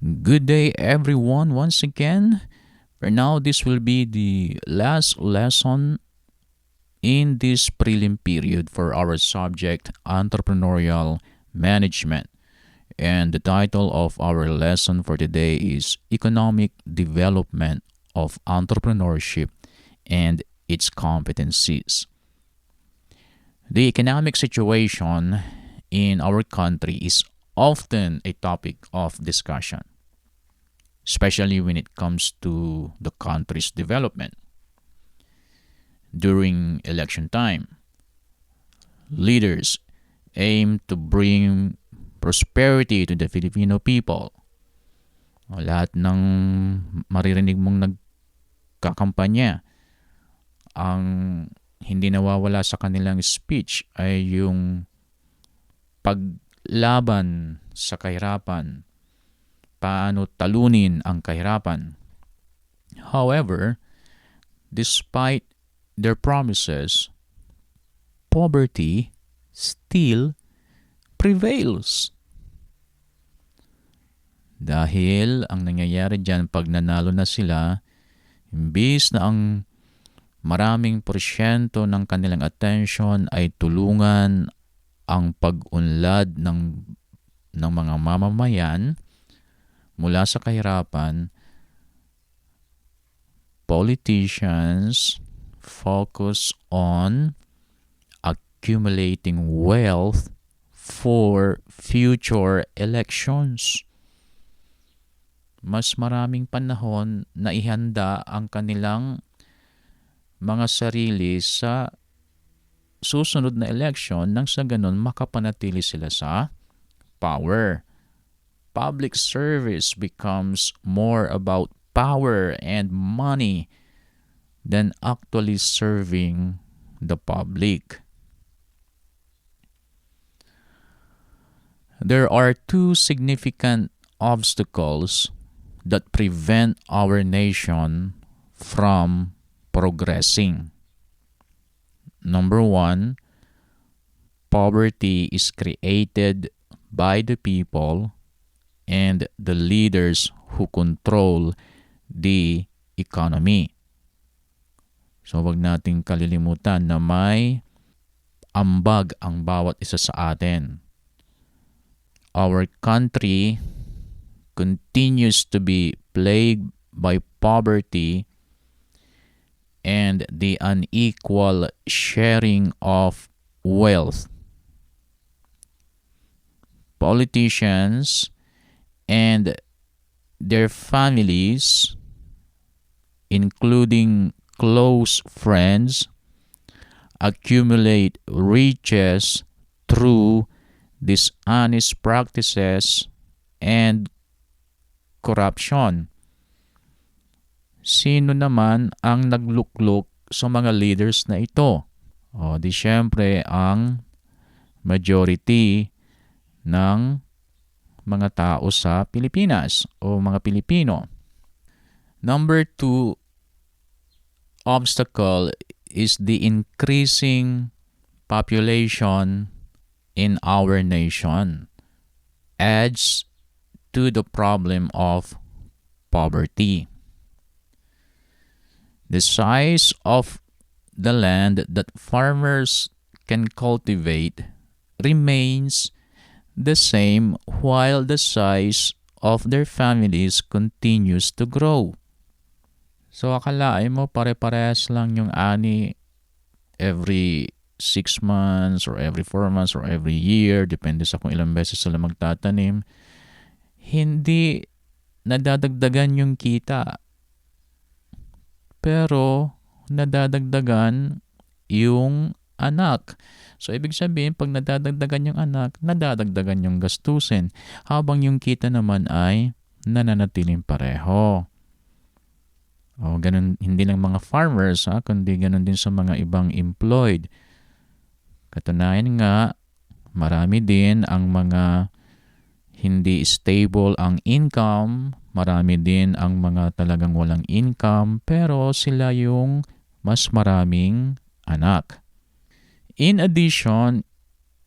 Good day, everyone, once again. For now, this will be the last lesson in this prelim period for our subject, Entrepreneurial Management. And the title of our lesson for today is Economic Development of Entrepreneurship and its Competencies. The economic situation in our country is often a topic of discussion, especially when it comes to the country's development. During election time, leaders aim to bring prosperity to the Filipino people. Lahat ng maririnig mong nagkakampanya, ang hindi nawawala sa kanilang speech ay yung paglaban sa kahirapan, paano talunin ang kahirapan. However, despite their promises, poverty still prevails. Dahil ang nangyayari dyan pag nanalo na sila, imbis na ang maraming porsyento ng kanilang attention ay tulungan ang pag-unlad ng mga mamamayan mula sa kahirapan, politicians focus on accumulating wealth for future elections. Mas maraming panahon na ihanda ang kanilang mga sarili sa susunod na election nang sa ganun makapanatili sila sa power. Public service becomes more about power and money than actually serving the public. There are two significant obstacles that prevent our nation from progressing. Number one, poverty is created by the people and the leaders who control the economy. So wag nating kalilimutan na may ambag ang bawat isa sa atin. Our country continues to be plagued by poverty and the unequal sharing of wealth. Politicians and their families, including close friends, accumulate riches through dishonest practices and corruption. Sino naman ang nagluklok sa mga leaders na ito? O di syempre ang majority ng mga tao sa Pilipinas o mga Pilipino. Number two obstacle is the increasing population in our nation. Adds to the problem of poverty. The size of the land that farmers can cultivate remains the same while the size of their families continues to grow. So akalain mo pare-parehas lang yung ani every 6 months or every 4 months or every year, depende sa kung ilang beses sila magtatanim. Hindi nadadagdagan yung kita. Pero nadadagdagan yung anak. So, ibig sabihin, pag nadadagdagan yung anak, nadadagdagan yung gastusin. Habang yung kita naman ay nananatiling pareho. O, ganun, hindi lang mga farmers, kundi ganun din sa mga ibang employed. Katunayan nga, marami din ang mga hindi stable ang income, marami din ang mga talagang walang income, pero sila yung mas maraming anak. In addition,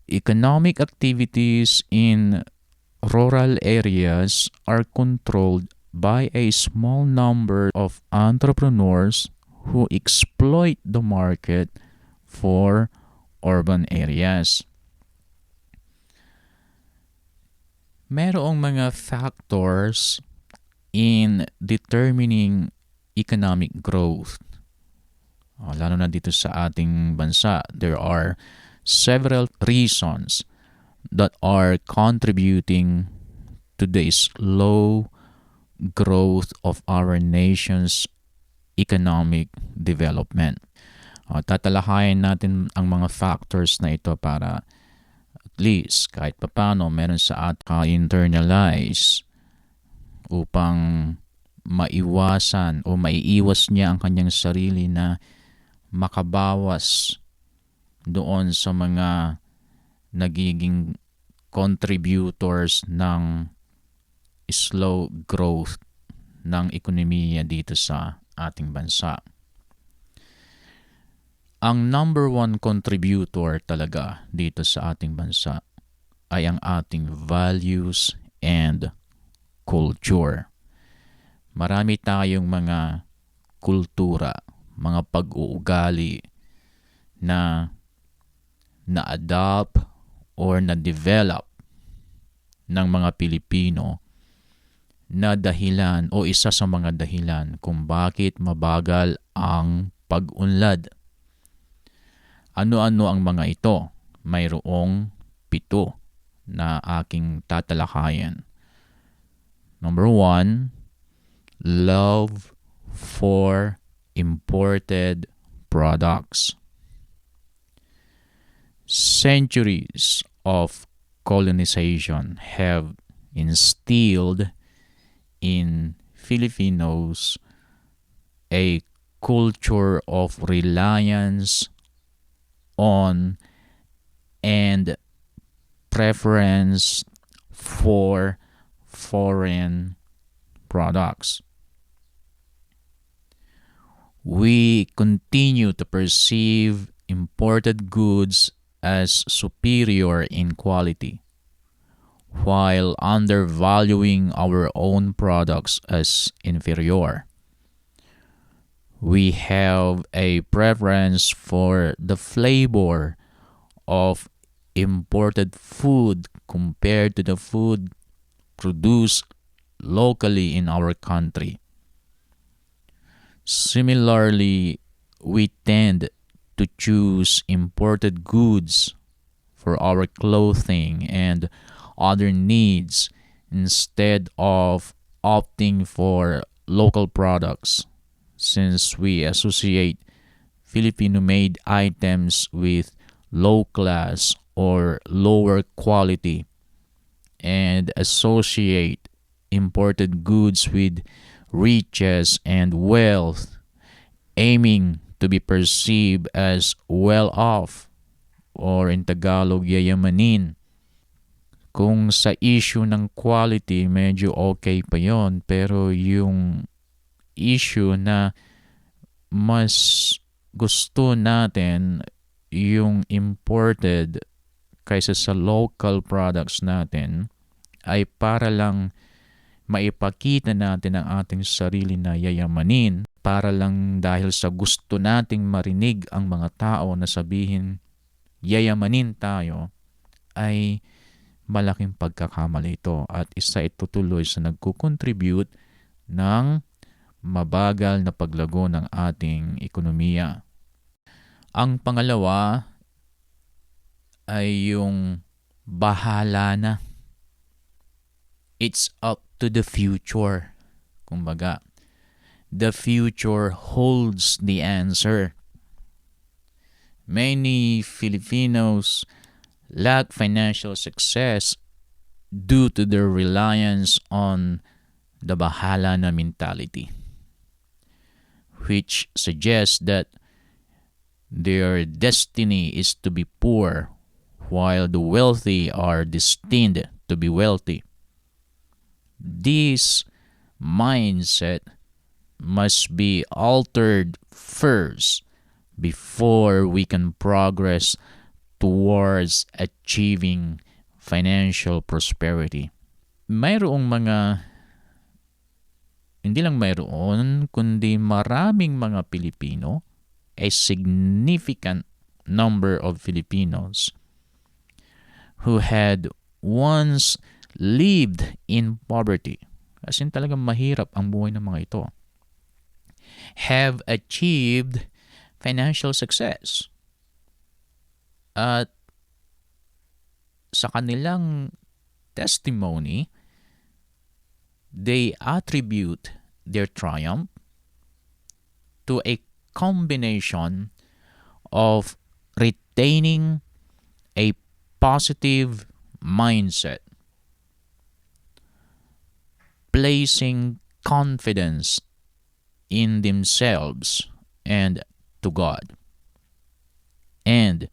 economic activities in rural areas are controlled by a small number of entrepreneurs who exploit the market for urban areas. Merong mga factors in determining economic growth. Lalo na dito sa ating bansa, there are several reasons that are contributing to the slow growth of our nation's economic development. Tatalakayin natin ang mga factors na ito para at least kahit papano meron sa at ka-internalize upang maiwasan o maiiwas niya ang kanyang sarili na makabawas doon sa mga nagiging contributors ng slow growth ng ekonomiya dito sa ating bansa. Ang number one contributor talaga dito sa ating bansa ay ang ating values and culture. Marami tayong mga kultura, mga pag-uugali na na-adopt or na-develop ng mga Pilipino na dahilan o isa sa mga dahilan kung bakit mabagal ang pag-unlad. Ano-ano ang mga ito? Mayroong 7 na aking tatalakayan. Number 1, love for imported products. Centuries of colonization have instilled in Filipinos a culture of reliance on and preference for foreign products. We continue to perceive imported goods as superior in quality, while undervaluing our own products as inferior. We have a preference for the flavor of imported food compared to the food produced locally in our country. Similarly, we tend to choose imported goods for our clothing and other needs instead of opting for local products, since we associate Filipino-made items with low class or lower quality and associate imported goods with riches and wealth, aiming to be perceived as well-off or in Tagalog, yayamanin. Kung sa issue ng quality, medyo okay pa yon, pero yung issue na mas gusto natin yung imported kaysa sa local products natin ay para lang maipakita natin ang ating sarili na yayamanin, para lang dahil sa gusto nating marinig ang mga tao na sabihin yayamanin tayo, ay malaking pagkakamali ito at isa ito tuloy sa nagkukontribute ng mabagal na paglago ng ating ekonomiya. Ang pangalawa ay yung bahala na. It's up to the future. Kumbaga, the future holds the answer. Many Filipinos lack financial success due to their reliance on the bahala na mentality, which suggests that their destiny is to be poor while the wealthy are destined to be wealthy. This mindset must be altered first before we can progress towards achieving financial prosperity. mayroong mga, hindi lang mayroon, kundi maraming mga Pilipino, a significant number of Filipinos who had once lived in poverty, as in talagang mahirap ang buhay ng mga ito, have achieved financial success. At sa kanilang testimony, they attribute their triumph to a combination of retaining a positive mindset, placing confidence in themselves and to God, and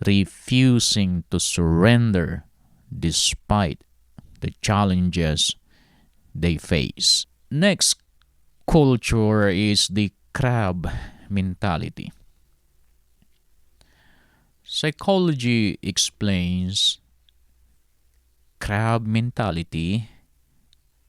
refusing to surrender despite the challenges they face. Next culture is the crab mentality. Psychology explains crab mentality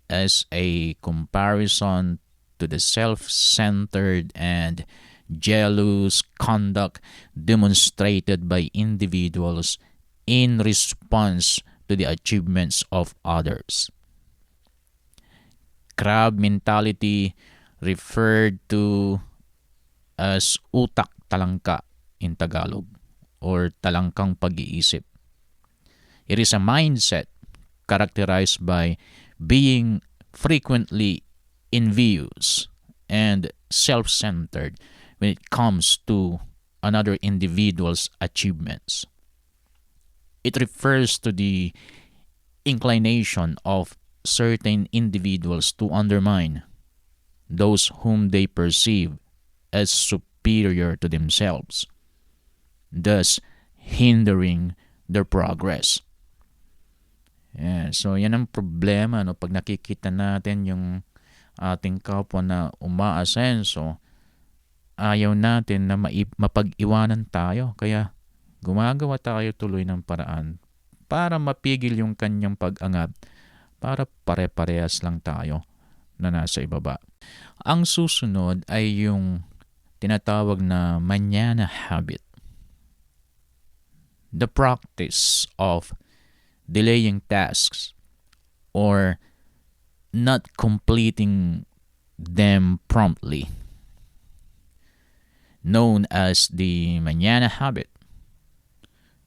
as a comparison to the self-centered and jealous conduct demonstrated by individuals in response to the achievements of others. Crab mentality, referred to as utak talangka in Tagalog, or talangkang pag-iisip. It is a mindset characterized by being frequently envious and self-centered when it comes to another individual's achievements. It refers to the inclination of certain individuals to undermine those whom they perceive as superior to themselves, thus hindering their progress. Yeah, so yan ang problema, no, pag nakikita natin yung ating kapwa na umaasenso, ayaw natin na mapag-iwanan tayo. Kaya gumagawa tayo tuloy ng paraan para mapigil yung kanyang pag-angat, para pare-parehas lang tayo na nasa ibaba. Ang susunod ay yung tinatawag na manana habit. The practice of delaying tasks or not completing them promptly, known as the manana habit.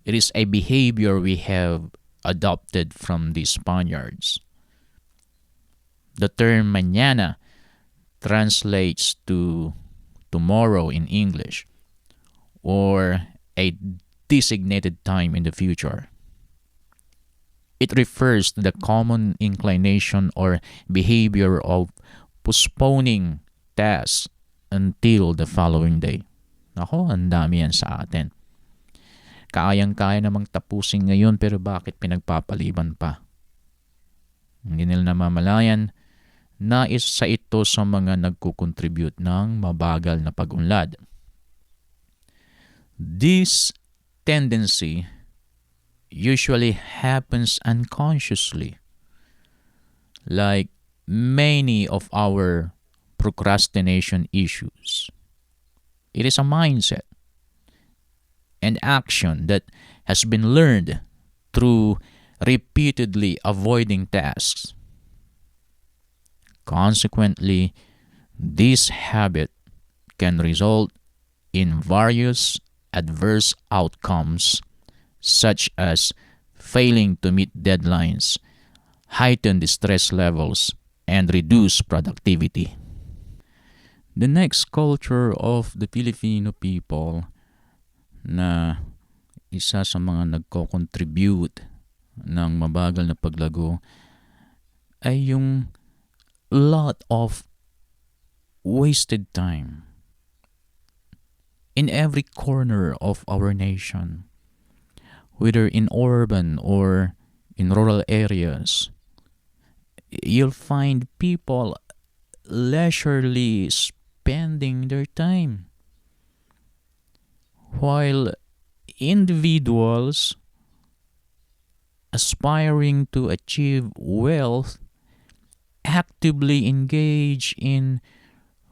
It is a behavior we have adopted from the Spaniards. The term mañana translates to tomorrow in English, or a designated time in the future. It refers to the common inclination or behavior of postponing tasks until the following day. Ako, ang dami yan sa atin. Kayang-kaya namang tapusin ngayon, pero bakit pinagpapaliban pa? Hindi nila namamalayan na isa ito sa mga nagkukontribute ng mabagal na pag-unlad. This tendency usually happens unconsciously, like many of our procrastination issues. It is a mindset and action that has been learned through repeatedly avoiding tasks. Consequently, this habit can result in various adverse outcomes, such as failing to meet deadlines, heightened stress levels, and reduced productivity. The next culture of the Filipino people na isa sa mga nagko-contribute ng mabagal na paglago ay yung lot of wasted time in every corner of our nation, whether in urban or in rural areas. You'll find people leisurely spending their time, while individuals aspiring to achieve wealth actively engage in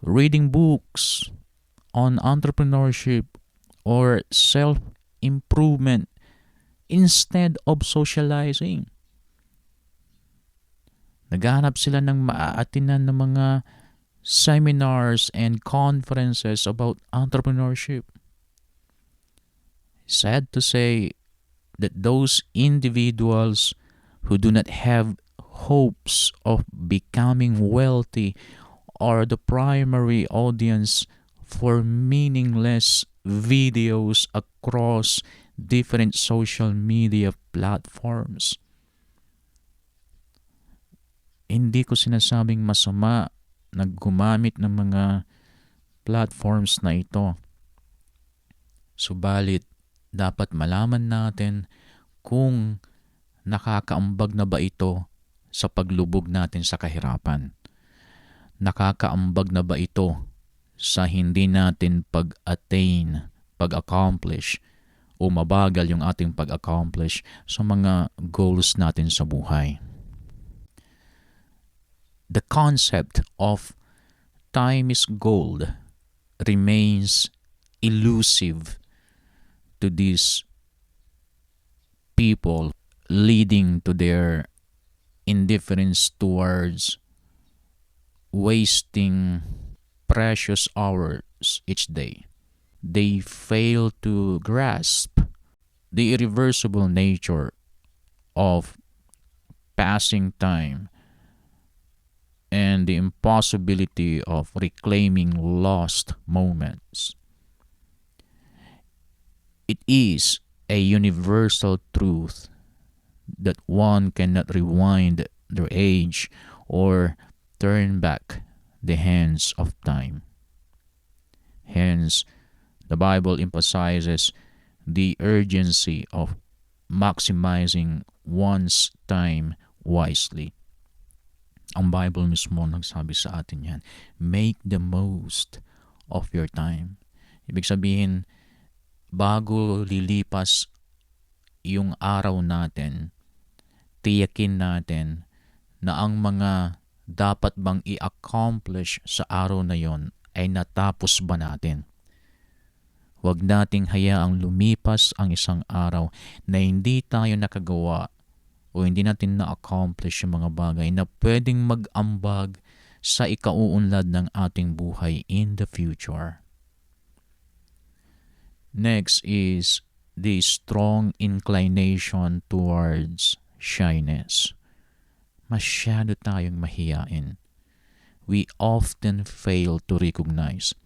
reading books on entrepreneurship or self improvement instead of socializing. Naghahanap sila ng maaatinan ng mga seminars and conferences about entrepreneurship. Sad to say that those individuals who do not have hopes of becoming wealthy are the primary audience for meaningless videos across different social media platforms. Hindi ko sinasabing masama na gumamit ng mga platforms na ito. Subalit, dapat malaman natin kung nakakaambag na ba ito sa paglubog natin sa kahirapan. Nakakaambag na ba ito sa hindi natin pag-attain, pag-accomplish, o mabagal yung ating pag-accomplish sa mga goals natin sa buhay. The concept of time is gold remains elusive to these people, leading to their indifference towards wasting precious hours each day. They fail to grasp the irreversible nature of passing time and the impossibility of reclaiming lost moments. It is a universal truth that one cannot rewind their age or turn back the hands of time. Hence, the Bible emphasizes the urgency of maximizing one's time wisely. Ang Bible mismo nagsabi sa atin yan, make the most of your time. Ibig sabihin, bago lilipas yung araw natin, tiyakin natin na ang mga dapat bang i-accomplish sa araw na yon ay natapos ba natin. Huwag nating hayaang lumipas ang isang araw na hindi tayo nakagawa o hindi natin na-accomplish yung mga bagay na pwedeng mag-ambag sa ikauunlad ng ating buhay in the future. Next is the strong inclination towards shyness. Masyado tayong mahiyain. We often fail to recognize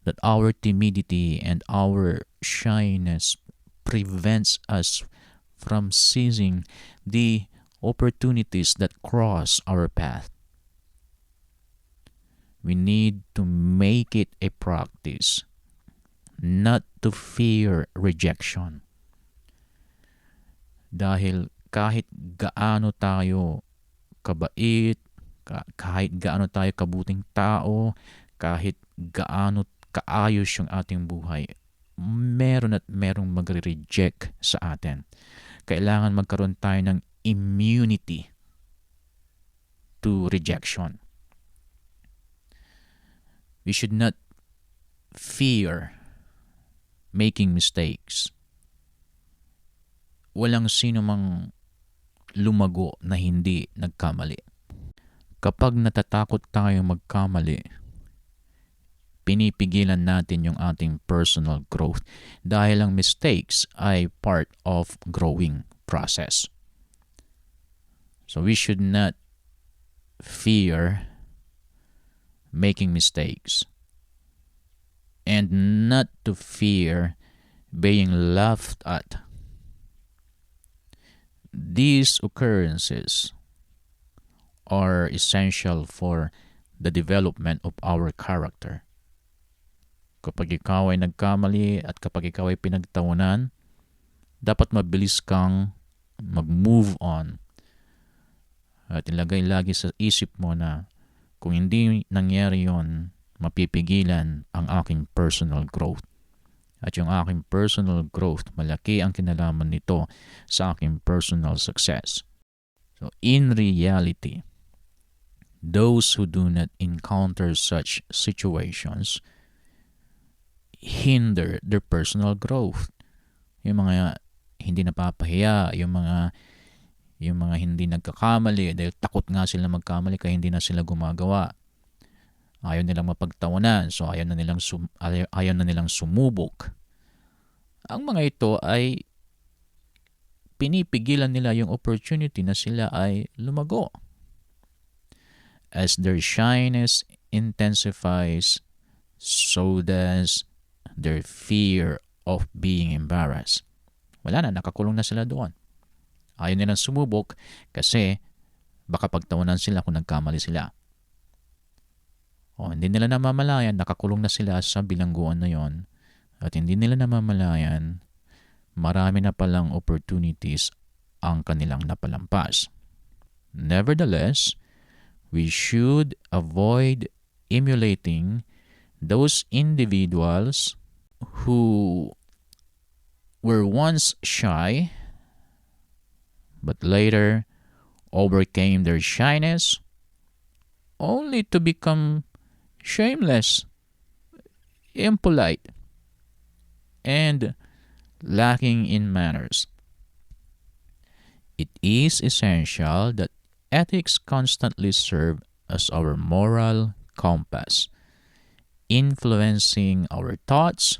that our timidity and our shyness prevents us from seizing the opportunities that cross our path. We need to make it a practice not to fear rejection. Dahil kahit gaano tayo kabait, kahit gaano tayo kabuting tao, kahit gaano kaayos yung ating buhay, meron at merong magre-reject sa atin. Kailangan magkaroon tayo ng immunity to rejection. We should not fear making mistakes. Walang sino mang lumago na hindi nagkamali. Kapag natatakot tayo magkamali, pinipigilan natin yung ating personal growth dahil ang mistakes ay part of growing process. So we should not fear making mistakes and not to fear being laughed at. These occurrences are essential for the development of our character. Kapag ikaw ay nagkamali at kapag ikaw ay pinagtawanan, dapat mabilis kang mag-move on. At ilagay lagi sa isip mo na kung hindi nangyari yon, mapipigilan ang aking personal growth. At yung aking personal growth, malaki ang kinalaman nito sa aking personal success. So in reality, those who do not encounter such situations hinder their personal growth. Yung mga hindi napapahiya, yung mga hindi nagkakamali dahil takot nga sila magkamali kaya hindi na sila gumagawa. Ayaw nilang mapagtawanan, so ayaw na nilang sumubok. Ang mga ito ay pinipigilan nila yung opportunity na sila ay lumago. As their shyness intensifies, so does their fear of being embarrassed. Wala na, nakakulong na sila doon. Ayaw nilang sumubok kasi baka pagtawanan sila kung nagkamali sila. O hindi nila namamalayan, nakakulong na sila sa bilangguan na yon. At hindi nila namamalayan, marami na palang opportunities ang kanilang napalampas. Nevertheless, we should avoid emulating those individuals who were once shy but later overcame their shyness only to become shameless, impolite, and lacking in manners. It is essential that ethics constantly serve as our moral compass, influencing our thoughts,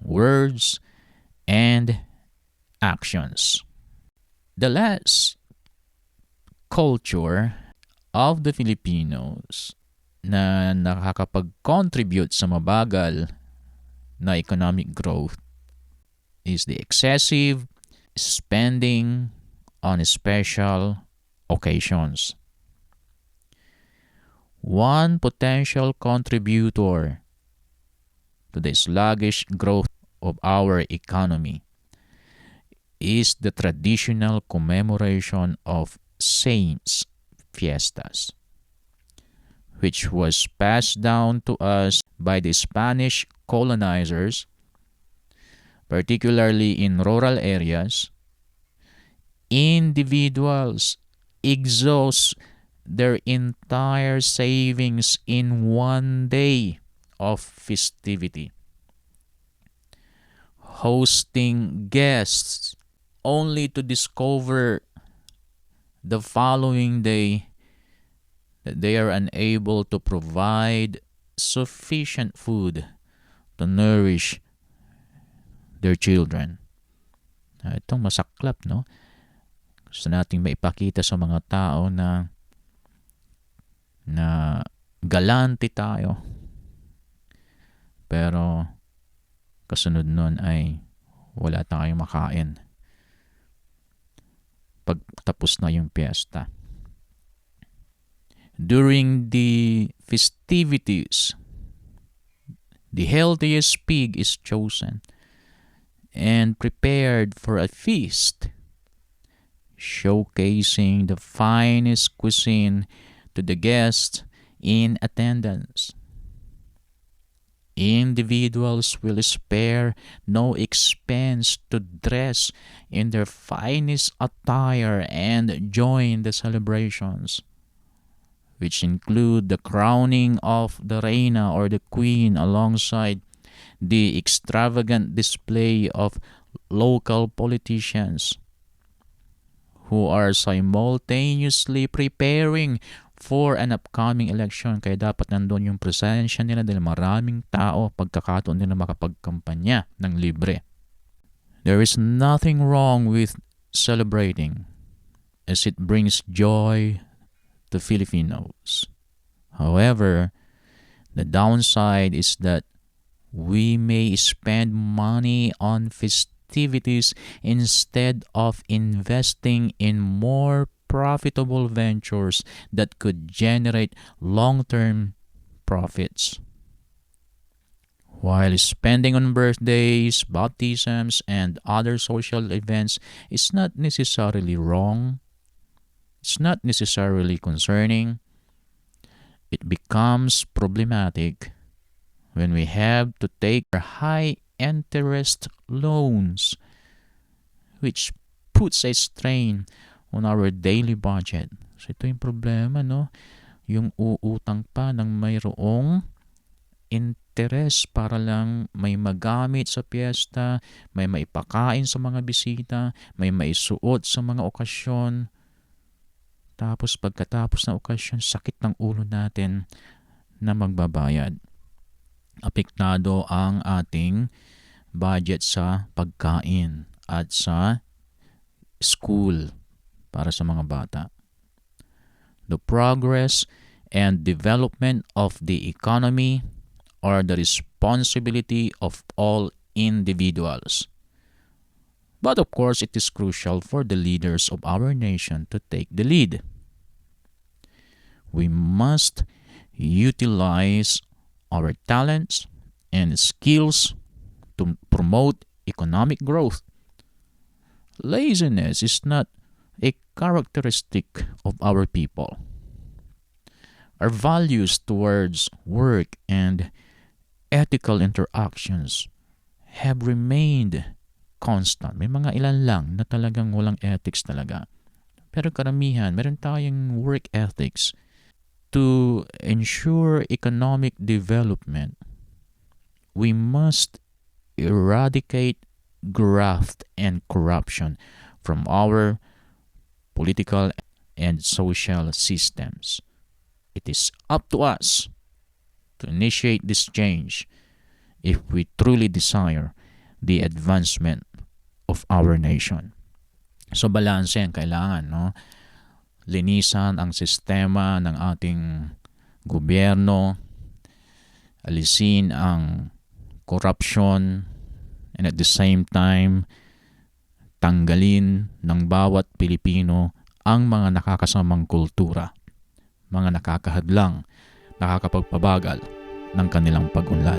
words, and actions. The last culture of the Filipinos na nakakapag-contribute sa mabagal na economic growth is the excessive spending on special occasions. One potential contributor to the sluggish growth of our economy is the traditional commemoration of saints' fiestas, which was passed down to us by the Spanish colonizers, particularly in rural areas. Individuals exhaust their entire savings in one day of festivity, hosting guests only to discover the following day that they are unable to provide sufficient food to nourish their children. Itong masaklap, no? Gusto nating maipakita sa mga tao na galante tayo. Pero kasunod nun ay wala tayong makain. Pagtapos na yung piyesta. During the festivities, the healthiest pig is chosen and prepared for a feast, showcasing the finest cuisine to the guests in attendance. Individuals will spare no expense to dress in their finest attire and join the celebrations, which include the crowning of the reina or the queen alongside the extravagant display of local politicians who are simultaneously preparing for an upcoming election. Kaya dapat nandun yung presensya nila dahil maraming tao pagkakataon nila makapagkampanya ng libre. There is nothing wrong with celebrating as it brings joy to Filipinos. However, the downside is that we may spend money on festivities instead of investing in more profitable ventures that could generate long-term profits. While spending on birthdays, baptisms, and other social events is not necessarily wrong, it's not necessarily concerning, it becomes problematic when we have to take our high interest loans, which puts a strain on our daily budget. So ito yung problema, no? Yung uutang pa ng mayroong interest para lang may magamit sa piyesta, may maipakain sa mga bisita, may maisuot sa mga okasyon. Tapos pagkatapos ng okasyon, sakit ng ulo natin na magbabayad. Apektado ang ating budget sa pagkain at sa school para sa mga bata. The progress and development of the economy are the responsibility of all individuals. But of course, it is crucial for the leaders of our nation to take the lead. We must utilize our talents and skills to promote economic growth. Laziness is not a characteristic of our people. Our values towards work and ethical interactions have remained constant. May mga ilan lang na talagang walang ethics talaga. Pero karamihan, meron tayong work ethics. To ensure economic development, we must eradicate graft and corruption from our political and social systems. It is up to us to initiate this change if we truly desire the advancement of our nation. So balanse ang kailangan, no? Linisan ang sistema ng ating gobyerno, alisin ang corruption, and at the same time, tanggalin ng bawat Pilipino ang mga nakakasamang kultura, mga nakakahadlang, nakakapagpabagal ng kanilang pag-unlad.